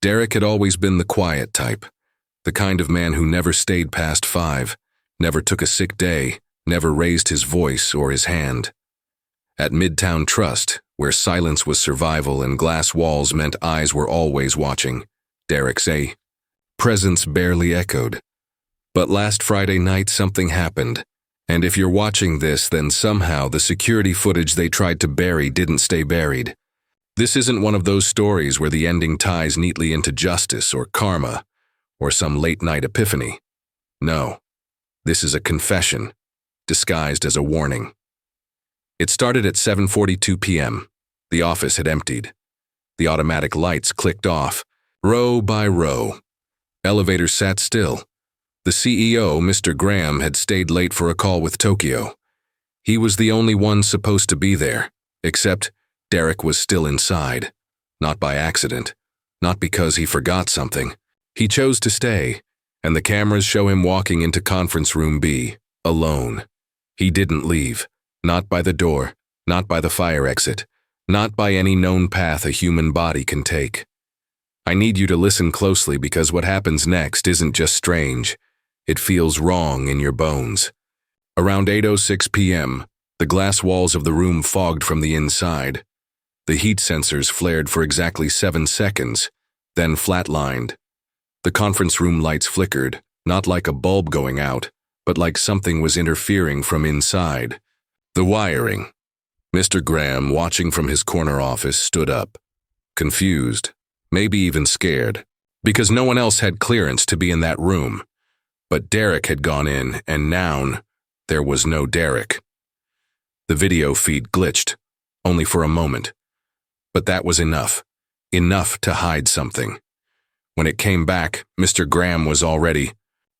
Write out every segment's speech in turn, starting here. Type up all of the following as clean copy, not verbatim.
Derek had always been the quiet type, the kind of man who never stayed past 5, never took a sick day, never raised his voice or his hand. At Midtown Trust, where silence was survival and glass walls meant eyes were always watching, Derek's presence barely echoed. But last Friday night something happened, and if you're watching this, then somehow the security footage they tried to bury didn't stay buried. This isn't one of those stories where the ending ties neatly into justice or karma or some late-night epiphany. No, this is a confession, disguised as a warning. It started at 7:42 p.m. The office had emptied. The automatic lights clicked off, row by row. Elevators sat still. The CEO, Mr. Graham, had stayed late for a call with Tokyo. He was the only one supposed to be there, except Derek was still inside. Not by accident. Not because he forgot something. He chose to stay, and the cameras show him walking into conference room B, alone. He didn't leave. Not by the door, not by the fire exit, not by any known path a human body can take. I need you to listen closely because what happens next isn't just strange. It feels wrong in your bones. Around 8:06 p.m., the glass walls of the room fogged from the inside. The heat sensors flared for exactly 7 seconds, then flatlined. The conference room lights flickered, not like a bulb going out, but like something was interfering from inside. The wiring. Mr. Graham, watching from his corner office, stood up, confused, maybe even scared, because no one else had clearance to be in that room. But Derek had gone in, and now there was no Derek. The video feed glitched, only for a moment. But that was enough to hide something. When it came back, Mr. Graham was already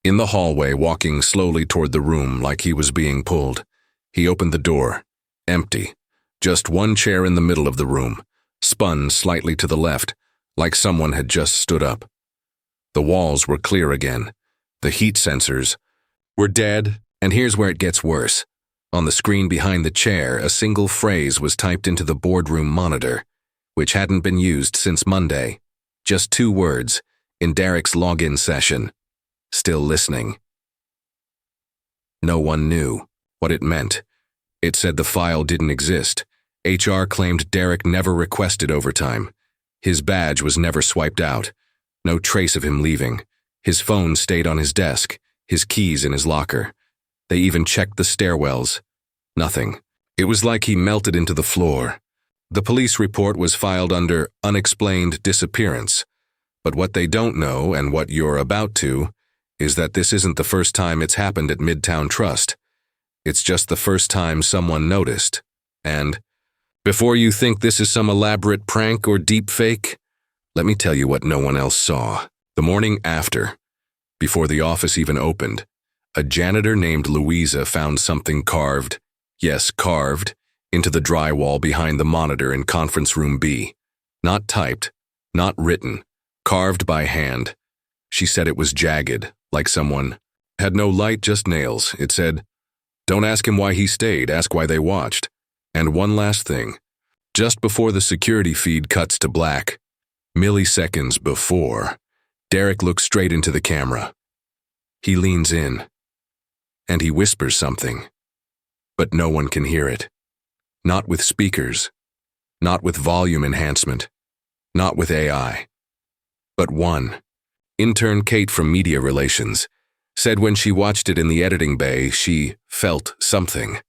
in the hallway, walking slowly toward the room like he was being pulled. He opened the door. Empty. Just one chair in the middle of the room, spun slightly to the left, like someone had just stood up. The walls were clear again. The heat sensors were dead, and here's where it gets worse. On the screen behind the chair, a single phrase was typed into the boardroom monitor, which hadn't been used since Monday. Just 2 words, in Derek's login session. Still listening. No one knew what it meant. It said the file didn't exist. HR claimed Derek never requested overtime. His badge was never swiped out. No trace of him leaving. His phone stayed on his desk, his keys in his locker. They even checked the stairwells. Nothing. It was like he melted into the floor. The police report was filed under unexplained disappearance. But what they don't know, and what you're about to, is that this isn't the first time it's happened at Midtown Trust. It's just the first time someone noticed. And before you think this is some elaborate prank or deep fake, let me tell you what no one else saw. The morning after, before the office even opened, a janitor named Louisa found something carved, yes, carved, into the drywall behind the monitor in conference room B. Not typed, not written, carved by hand. She said it was jagged, like someone had no light, just nails. It said, "Don't ask him why he stayed, ask why they watched." And one last thing. Just before the security feed cuts to black, milliseconds before, Derek looks straight into the camera. He leans in, and he whispers something, but no one can hear it. Not with speakers, not with volume enhancement, not with AI. But one, intern Kate from Media Relations, said when she watched it in the editing bay, she felt something,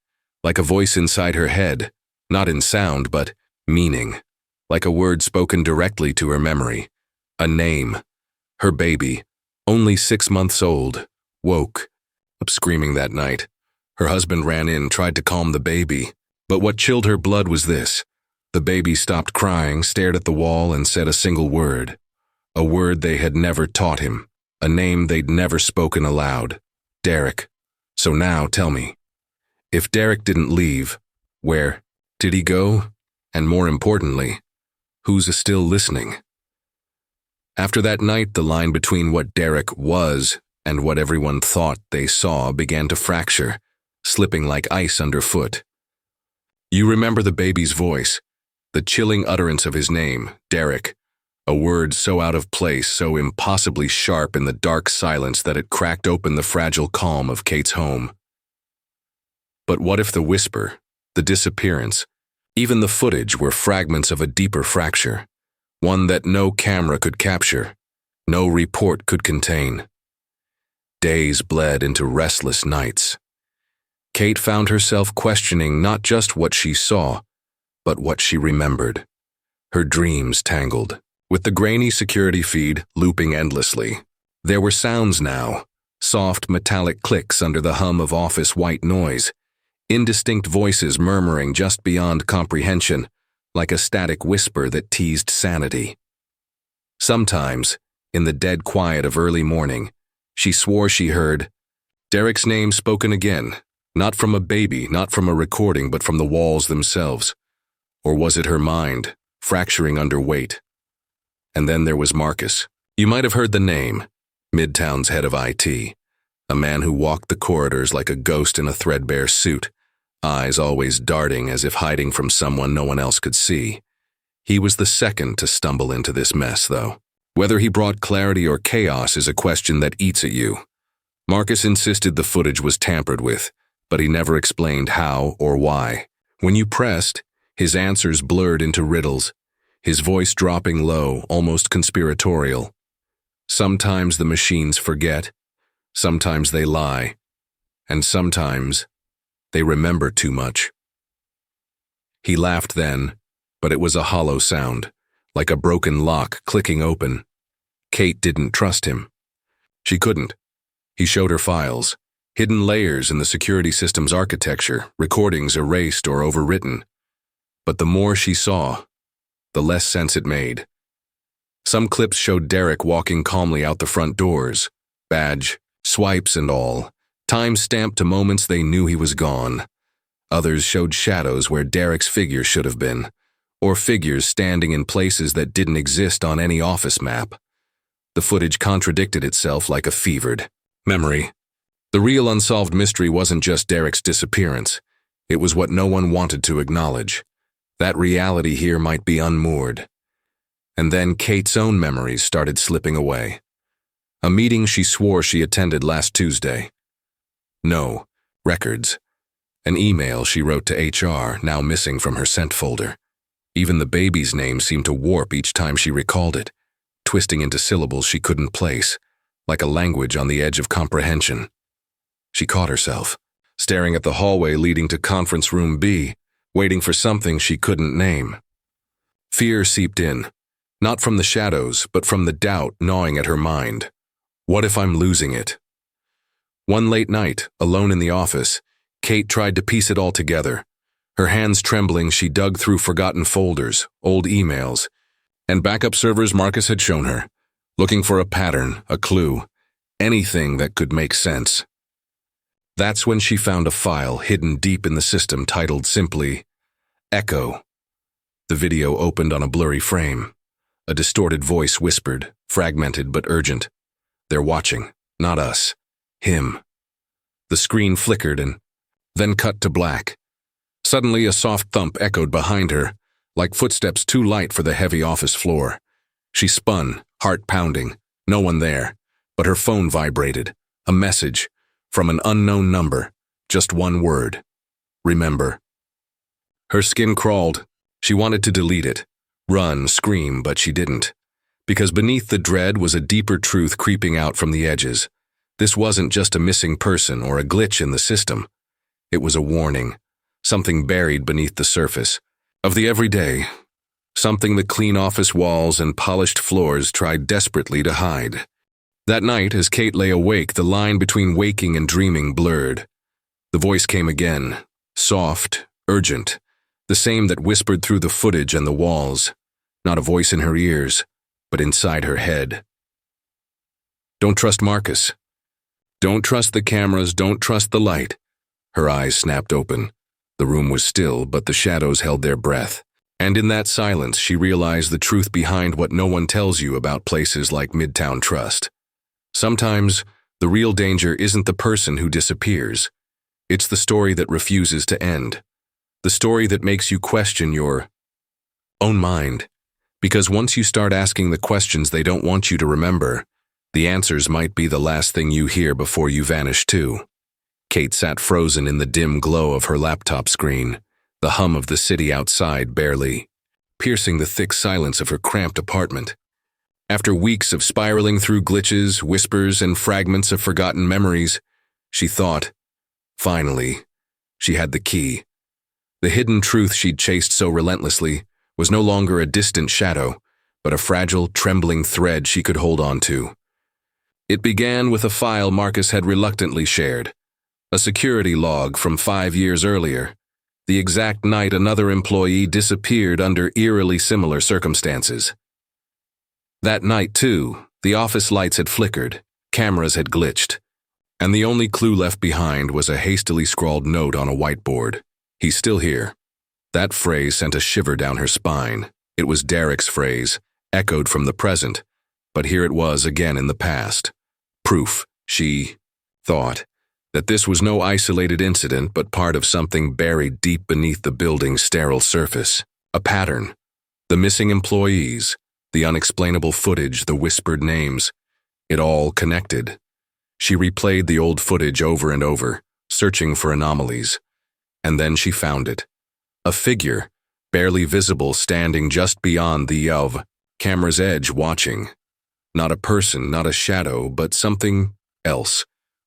like a voice inside her head, not in sound, but meaning, like a word spoken directly to her memory. A name. Her baby, only 6 months old, woke up screaming that night. Her husband ran in, tried to calm the baby, but what chilled her blood was this. The baby stopped crying, stared at the wall, and said a single word. A word they had never taught him. A name they'd never spoken aloud. Derek. So now, tell me, if Derek didn't leave, where did he go? And more importantly, who's still listening? After that night, the line between what Derek was and what everyone thought they saw began to fracture, slipping like ice underfoot. You remember the baby's voice, the chilling utterance of his name, Derek, A word so out of place, so impossibly sharp in the dark silence that it cracked open the fragile calm of Kate's home. But what if the whisper, the disappearance, even the footage were fragments of a deeper fracture, one that no camera could capture, no report could contain? Days bled into restless nights. Kate found herself questioning not just what she saw, but what she remembered. Her dreams tangled, with the grainy security feed looping endlessly. There were sounds now, soft metallic clicks under the hum of office white noise, indistinct voices murmuring just beyond comprehension, like a static whisper that teased sanity. Sometimes, in the dead quiet of early morning, she swore she heard Derek's name spoken again, not from a baby, not from a recording, but from the walls themselves. Or was it her mind, fracturing under weight? And then there was Marcus. You might have heard the name, Midtown's head of IT, a man who walked the corridors like a ghost in a threadbare suit, eyes always darting as if hiding from someone no one else could see. He was the second to stumble into this mess, though. Whether he brought clarity or chaos is a question that eats at you. Marcus insisted the footage was tampered with, but he never explained how or why. When you pressed, his answers blurred into riddles, his voice dropping low, almost conspiratorial. Sometimes the machines forget, sometimes they lie, and sometimes they remember too much. He laughed then, but it was a hollow sound, like a broken lock clicking open. Kate didn't trust him. She couldn't. He showed her files, hidden layers in the security system's architecture, recordings erased or overwritten. But the more she saw, the less sense it made. Some clips showed Derek walking calmly out the front doors, badge, swipes and all, time stamped to moments they knew he was gone. Others showed shadows where Derek's figure should have been, or figures standing in places that didn't exist on any office map. The footage contradicted itself like a fevered memory. The real unsolved mystery wasn't just Derek's disappearance. It was what no one wanted to acknowledge. That reality here might be unmoored. And then Kate's own memories started slipping away. A meeting she swore she attended last Tuesday. No, records. An email she wrote to HR, now missing from her sent folder. Even the baby's name seemed to warp each time she recalled it, twisting into syllables she couldn't place, like a language on the edge of comprehension. She caught herself, staring at the hallway leading to conference room B, waiting for something she couldn't name. Fear seeped in, not from the shadows, but from the doubt gnawing at her mind. What if I'm losing it? One late night, alone in the office, Kate tried to piece it all together. Her hands trembling, she dug through forgotten folders, old emails, and backup servers Marcus had shown her, looking for a pattern, a clue, anything that could make sense. That's when she found a file hidden deep in the system titled simply, Echo. The video opened on a blurry frame. A distorted voice whispered, fragmented but urgent. They're watching, not us. Him. The screen flickered and then cut to black. Suddenly a soft thump echoed behind her, like footsteps too light for the heavy office floor. She spun, heart pounding, no one there, but her phone vibrated. A message, from an unknown number, just one word. Remember. Her skin crawled. She wanted to delete it, run, scream, but she didn't. Because beneath the dread was a deeper truth creeping out from the edges. This wasn't just a missing person or a glitch in the system. It was a warning, something buried beneath the surface, of the everyday, something the clean office walls and polished floors tried desperately to hide. That night, as Kate lay awake, the line between waking and dreaming blurred. The voice came again, soft, urgent, the same that whispered through the footage and the walls, not a voice in her ears, but inside her head. Don't trust Marcus. Don't trust the cameras, don't trust the light. Her eyes snapped open. The room was still, but the shadows held their breath. And in that silence, she realized the truth behind what no one tells you about places like Midtown Trust. Sometimes, the real danger isn't the person who disappears. It's the story that refuses to end. The story that makes you question your own mind. Because once you start asking the questions they don't want you to remember, the answers might be the last thing you hear before you vanish too. Kate sat frozen in the dim glow of her laptop screen, the hum of the city outside barely piercing the thick silence of her cramped apartment. After weeks of spiraling through glitches, whispers, and fragments of forgotten memories, she thought, finally, she had the key. The hidden truth she'd chased so relentlessly was no longer a distant shadow, but a fragile, trembling thread she could hold on to. It began with a file Marcus had reluctantly shared, a security log from 5 years earlier, the exact night another employee disappeared under eerily similar circumstances. That night, too, the office lights had flickered, cameras had glitched, and the only clue left behind was a hastily scrawled note on a whiteboard. "He's still here." That phrase sent a shiver down her spine. It was Derek's phrase, echoed from the present, but here it was again in the past. Proof, she thought, that this was no isolated incident but part of something buried deep beneath the building's sterile surface. A pattern. The missing employees, the unexplainable footage, the whispered names. It all connected. She replayed the old footage over and over, searching for anomalies. And then she found it. A figure, barely visible, standing just beyond the camera's edge, watching. Not a person, not a shadow, but something else,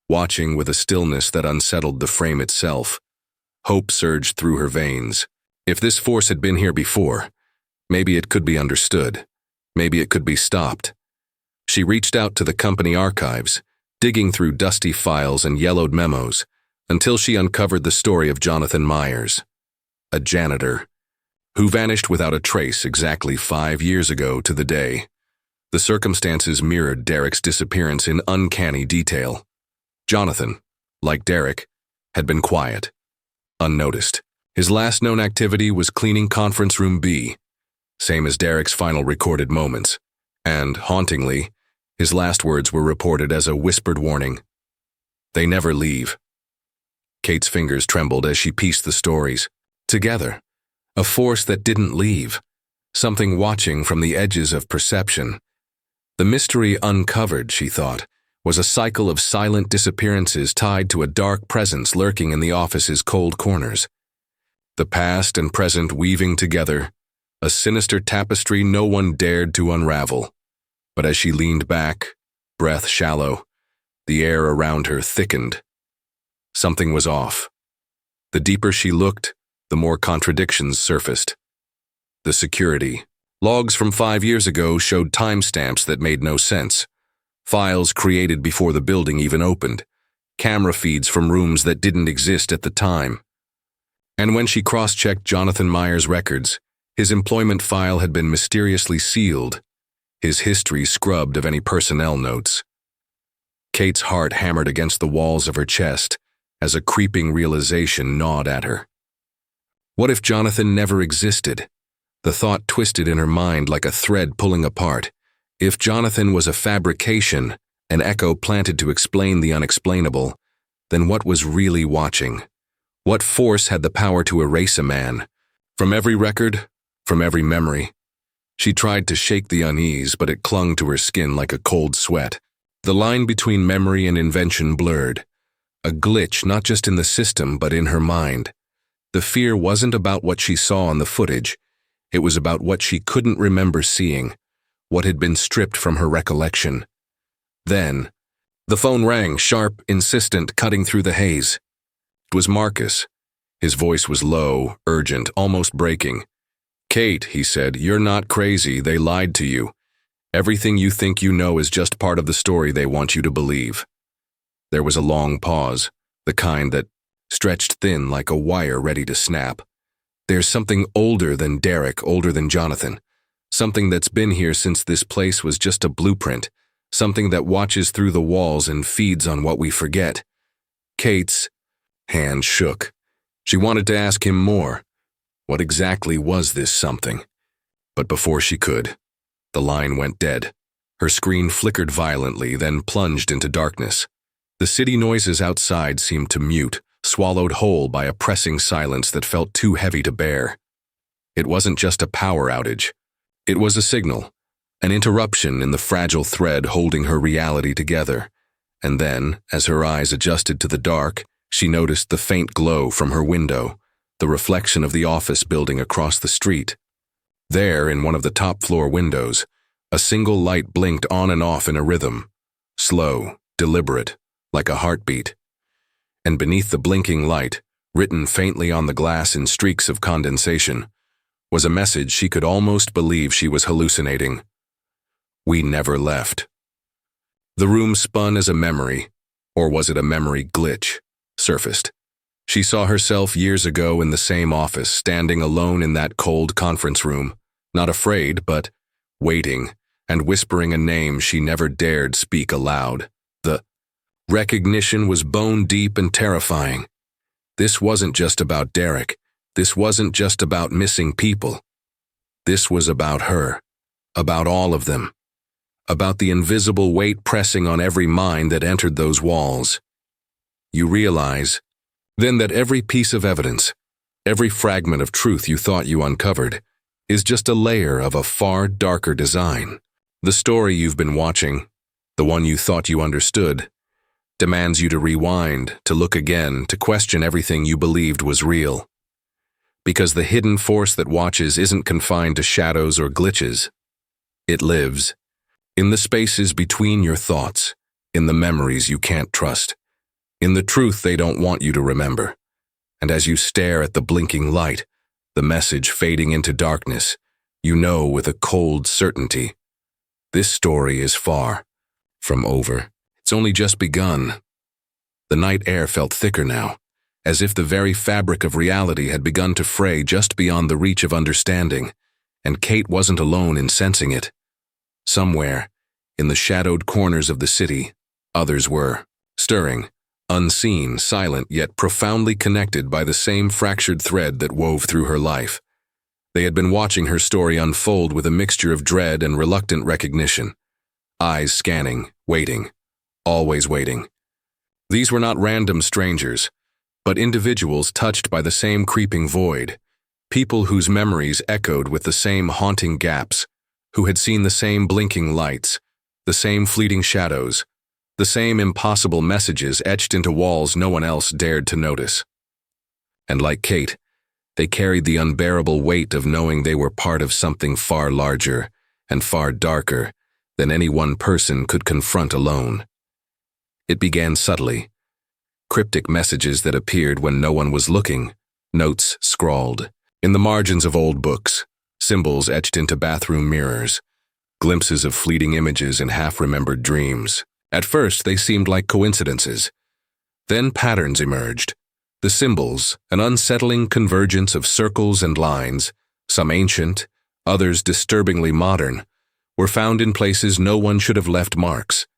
watching with a stillness that unsettled the frame itself. Hope surged through her veins. If this force had been here before, maybe it could be understood. Maybe it could be stopped. She reached out to the company archives, digging through dusty files and yellowed memos, until she uncovered the story of Jonathan Myers, a janitor, who vanished without a trace exactly 5 years ago to the day. The circumstances mirrored Derek's disappearance in uncanny detail. Jonathan, like Derek, had been quiet, unnoticed. His last known activity was cleaning Conference Room B, same as Derek's final recorded moments, and, hauntingly, his last words were reported as a whispered warning. "They never leave." Kate's fingers trembled as she pieced the stories together. A force that didn't leave, something watching from the edges of perception. The mystery uncovered, she thought, was a cycle of silent disappearances tied to a dark presence lurking in the office's cold corners. The past and present weaving together, a sinister tapestry no one dared to unravel. But as she leaned back, breath shallow, the air around her thickened. Something was off. The deeper she looked, the more contradictions surfaced. The security. Logs from 5 years ago showed timestamps that made no sense. Files created before the building even opened. Camera feeds from rooms that didn't exist at the time. And when she cross-checked Jonathan Myers' records, his employment file had been mysteriously sealed, his history scrubbed of any personnel notes. Kate's heart hammered against the walls of her chest as a creeping realization gnawed at her. What if Jonathan never existed? The thought twisted in her mind like a thread pulling apart. If Jonathan was a fabrication, an echo planted to explain the unexplainable, then what was really watching? What force had the power to erase a man? From every record, from every memory. She tried to shake the unease, but it clung to her skin like a cold sweat. The line between memory and invention blurred. A glitch not just in the system, but in her mind. The fear wasn't about what she saw on the footage. It was about what she couldn't remember seeing, what had been stripped from her recollection. Then, the phone rang, sharp, insistent, cutting through the haze. It was Marcus. His voice was low, urgent, almost breaking. "Kate," he said, "you're not crazy. They lied to you. Everything you think you know is just part of the story they want you to believe." There was a long pause, the kind that stretched thin like a wire ready to snap. "There's something older than Derek, older than Jonathan. Something that's been here since this place was just a blueprint. Something that watches through the walls and feeds on what we forget." Kate's hand shook. She wanted to ask him more. What exactly was this something? But before she could, the line went dead. Her screen flickered violently, then plunged into darkness. The city noises outside seemed to mute, swallowed whole by a pressing silence that felt too heavy to bear. It wasn't just a power outage. It was a signal, an interruption in the fragile thread holding her reality together. And then, as her eyes adjusted to the dark, she noticed the faint glow from her window, the reflection of the office building across the street. There, in one of the top-floor windows, a single light blinked on and off in a rhythm, slow, deliberate, like a heartbeat. And beneath the blinking light, written faintly on the glass in streaks of condensation, was a message she could almost believe she was hallucinating. "We never left." The room spun as a memory, or was it a memory glitch, surfaced. She saw herself years ago in the same office, standing alone in that cold conference room, not afraid, but waiting, and whispering a name she never dared speak aloud. The recognition was bone-deep and terrifying. This wasn't just about Derek. This wasn't just about missing people. This was about her, about all of them, about the invisible weight pressing on every mind that entered those walls. You realize, then, that every piece of evidence, every fragment of truth you thought you uncovered, is just a layer of a far darker design. The story you've been watching, the one you thought you understood, demands you to rewind, to look again, to question everything you believed was real. Because the hidden force that watches isn't confined to shadows or glitches. It lives in the spaces between your thoughts, in the memories you can't trust, in the truth they don't want you to remember. And as you stare at the blinking light, the message fading into darkness, you know with a cold certainty, this story is far from over. It's only just begun. The night air felt thicker now, as if the very fabric of reality had begun to fray just beyond the reach of understanding, and Kate wasn't alone in sensing it. Somewhere, in the shadowed corners of the city, others were, stirring, unseen, silent, yet profoundly connected by the same fractured thread that wove through her life. They had been watching her story unfold with a mixture of dread and reluctant recognition, eyes scanning, waiting, always waiting. These were not random strangers, but individuals touched by the same creeping void, people whose memories echoed with the same haunting gaps, who had seen the same blinking lights, the same fleeting shadows, the same impossible messages etched into walls no one else dared to notice. And like Kate, they carried the unbearable weight of knowing they were part of something far larger and far darker than any one person could confront alone. It began subtly. Cryptic messages that appeared when no one was looking, notes scrawled in the margins of old books, symbols etched into bathroom mirrors, glimpses of fleeting images in half-remembered dreams. At first, they seemed like coincidences. Then patterns emerged. The symbols, an unsettling convergence of circles and lines, some ancient, others disturbingly modern, were found in places no one should have left marks.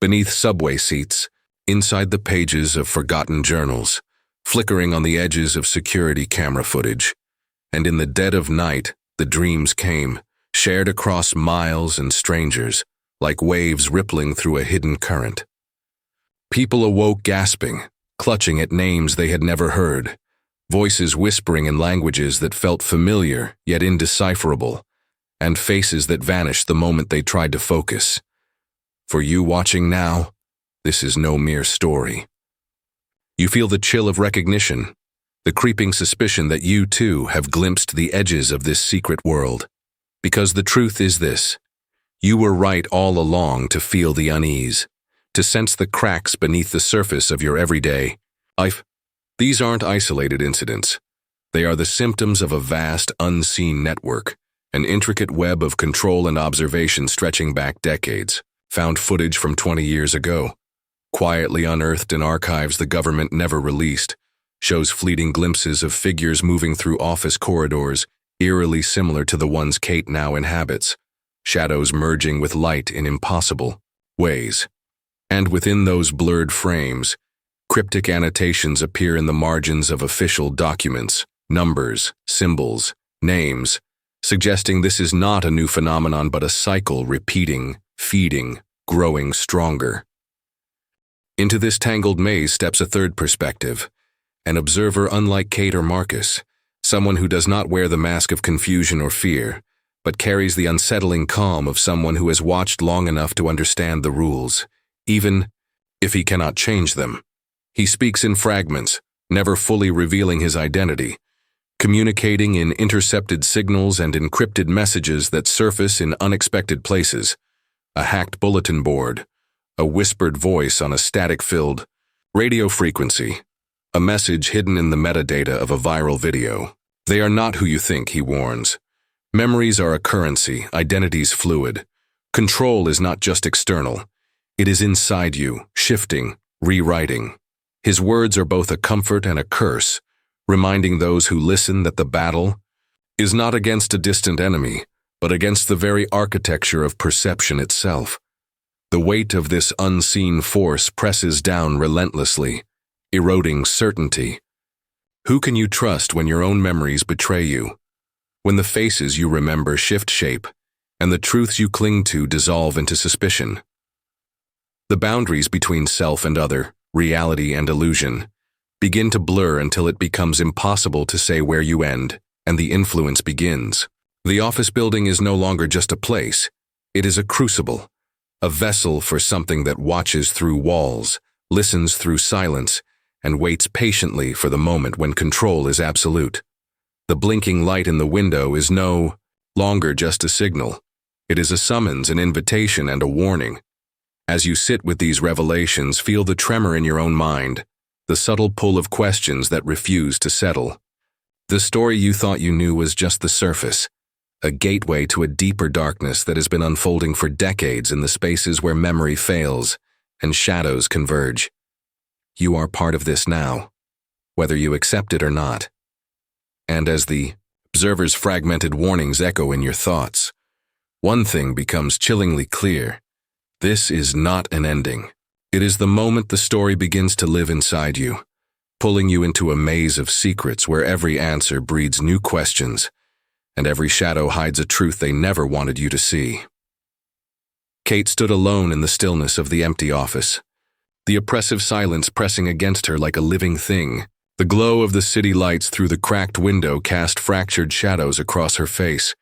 Beneath subway seats, inside the pages of forgotten journals, flickering on the edges of security camera footage. And in the dead of night, the dreams came, shared across miles and strangers, like waves rippling through a hidden current. People awoke gasping, clutching at names they had never heard, voices whispering in languages that felt familiar yet indecipherable, and faces that vanished the moment they tried to focus. For you watching now, this is no mere story. You feel the chill of recognition, the creeping suspicion that you too have glimpsed the edges of this secret world. Because the truth is this: you were right all along to feel the unease, to sense the cracks beneath the surface of your everyday life. These aren't isolated incidents. They are the symptoms of a vast, unseen network, an intricate web of control and observation stretching back decades. Found footage from 20 years ago, quietly unearthed in archives the government never released, shows fleeting glimpses of figures moving through office corridors, eerily similar to the ones Kate now inhabits, shadows merging with light in impossible ways. And within those blurred frames, cryptic annotations appear in the margins of official documents, numbers, symbols, names, suggesting this is not a new phenomenon but a cycle repeating, feeding, growing stronger. Into this tangled maze steps a third perspective, an observer unlike Kate or Marcus, someone who does not wear the mask of confusion or fear, but carries the unsettling calm of someone who has watched long enough to understand the rules, even if he cannot change them. He speaks in fragments, never fully revealing his identity, communicating in intercepted signals and encrypted messages that surface in unexpected places. A hacked bulletin board, a whispered voice on a static-filled radio frequency, a message hidden in the metadata of a viral video. They are not who you think, he warns. Memories are a currency, identities fluid. Control is not just external. It is inside you, shifting, rewriting. His words are both a comfort and a curse, reminding those who listen that the battle is not against a distant enemy, but against the very architecture of perception itself. The weight of this unseen force presses down relentlessly, eroding certainty. Who can you trust when your own memories betray you? When the faces you remember shift shape, and the truths you cling to dissolve into suspicion? The boundaries between self and other, reality and illusion, begin to blur until it becomes impossible to say where you end and the influence begins. The office building is no longer just a place. It is a crucible, a vessel for something that watches through walls, listens through silence, and waits patiently for the moment when control is absolute. The blinking light in the window is no longer just a signal. It is a summons, an invitation, and a warning. As you sit with these revelations, feel the tremor in your own mind, the subtle pull of questions that refuse to settle. The story you thought you knew was just the surface, a gateway to a deeper darkness that has been unfolding for decades in the spaces where memory fails and shadows converge. You are part of this now, whether you accept it or not. And as the observer's fragmented warnings echo in your thoughts, one thing becomes chillingly clear. This is not an ending. It is the moment the story begins to live inside you, pulling you into a maze of secrets where every answer breeds new questions, and every shadow hides a truth they never wanted you to see. Kate stood alone in the stillness of the empty office, the oppressive silence pressing against her like a living thing. The glow of the city lights through the cracked window cast fractured shadows across her face,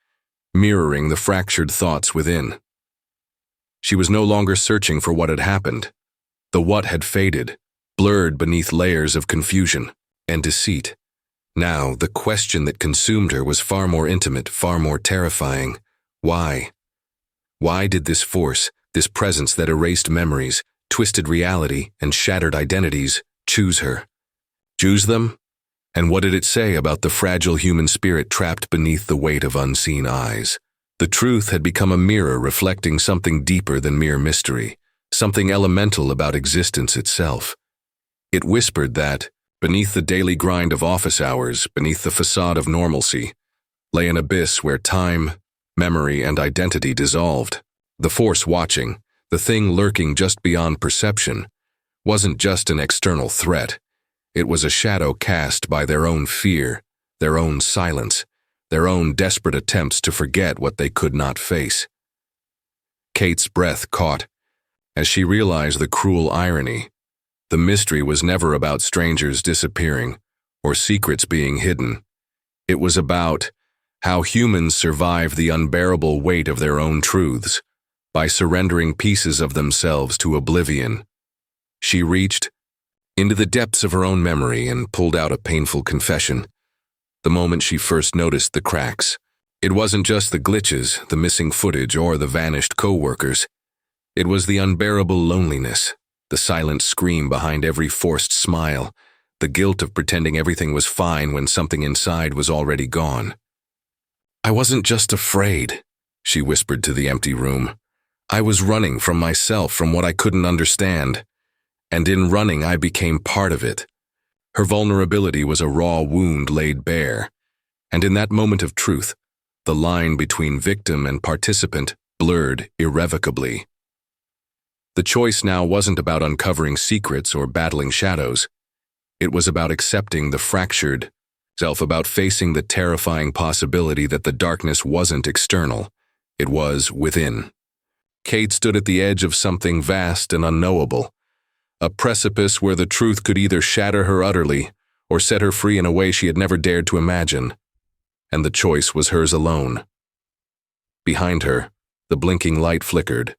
mirroring the fractured thoughts within. She was no longer searching for what had happened. The what had faded, blurred beneath layers of confusion and deceit. Now, the question that consumed her was far more intimate, far more terrifying. Why? Why did this force, this presence that erased memories, twisted reality, and shattered identities, choose her? Choose them? And what did it say about the fragile human spirit trapped beneath the weight of unseen eyes? The truth had become a mirror reflecting something deeper than mere mystery, something elemental about existence itself. It whispered that, beneath the daily grind of office hours, beneath the facade of normalcy, lay an abyss where time, memory, and identity dissolved. The force watching, the thing lurking just beyond perception, wasn't just an external threat. It was a shadow cast by their own fear, their own silence, their own desperate attempts to forget what they could not face. Kate's breath caught as she realized the cruel irony. The mystery was never about strangers disappearing or secrets being hidden. It was about how humans survive the unbearable weight of their own truths by surrendering pieces of themselves to oblivion. She reached into the depths of her own memory and pulled out a painful confession. The moment she first noticed the cracks, it wasn't just the glitches, the missing footage, or the vanished co-workers. It was the unbearable loneliness, the silent scream behind every forced smile, the guilt of pretending everything was fine when something inside was already gone. "I wasn't just afraid," she whispered to the empty room. "I was running from myself, from what I couldn't understand. And in running, I became part of it." Her vulnerability was a raw wound laid bare, and in that moment of truth, the line between victim and participant blurred irrevocably. The choice now wasn't about uncovering secrets or battling shadows. It was about accepting the fractured self, about facing the terrifying possibility that the darkness wasn't external, it was within. Kate stood at the edge of something vast and unknowable, a precipice where the truth could either shatter her utterly or set her free in a way she had never dared to imagine. And the choice was hers alone. Behind her, the blinking light flickered.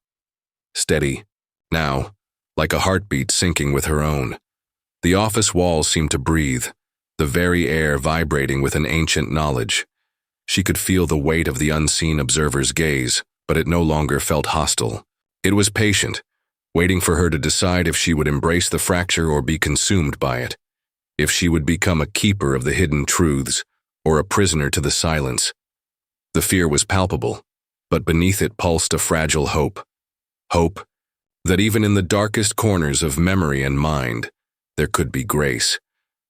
Steady, now, like a heartbeat syncing with her own. The office walls seemed to breathe, the very air vibrating with an ancient knowledge. She could feel the weight of the unseen observer's gaze, but it no longer felt hostile. It was patient, waiting for her to decide if she would embrace the fracture or be consumed by it, if she would become a keeper of the hidden truths or a prisoner to the silence. The fear was palpable, but beneath it pulsed a fragile hope. Hope that even in the darkest corners of memory and mind, there could be grace.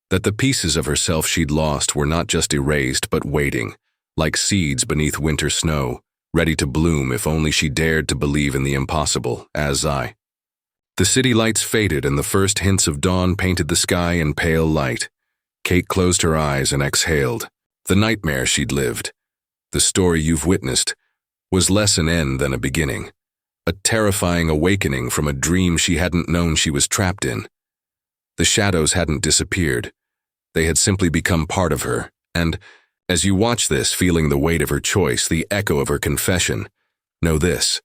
That the pieces of herself she'd lost were not just erased but waiting, like seeds beneath winter snow, ready to bloom if only she dared to believe in the impossible, as I. The city lights faded and the first hints of dawn painted the sky in pale light. Kate closed her eyes and exhaled. The nightmare she'd lived, the story you've witnessed, was less an end than a beginning. A terrifying awakening from a dream she hadn't known she was trapped in. The shadows hadn't disappeared. They had simply become part of her, and, as you watch this, feeling the weight of her choice, the echo of her confession, know this: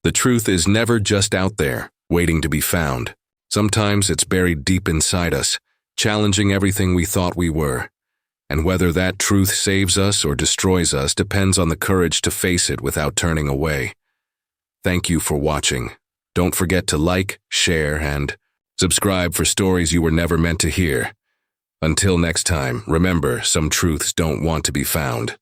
the truth is never just out there, waiting to be found. Sometimes it's buried deep inside us, challenging everything we thought we were. And whether that truth saves us or destroys us depends on the courage to face it without turning away. Thank you for watching. Don't forget to like, share, and subscribe for stories you were never meant to hear. Until next time, remember, some truths don't want to be found.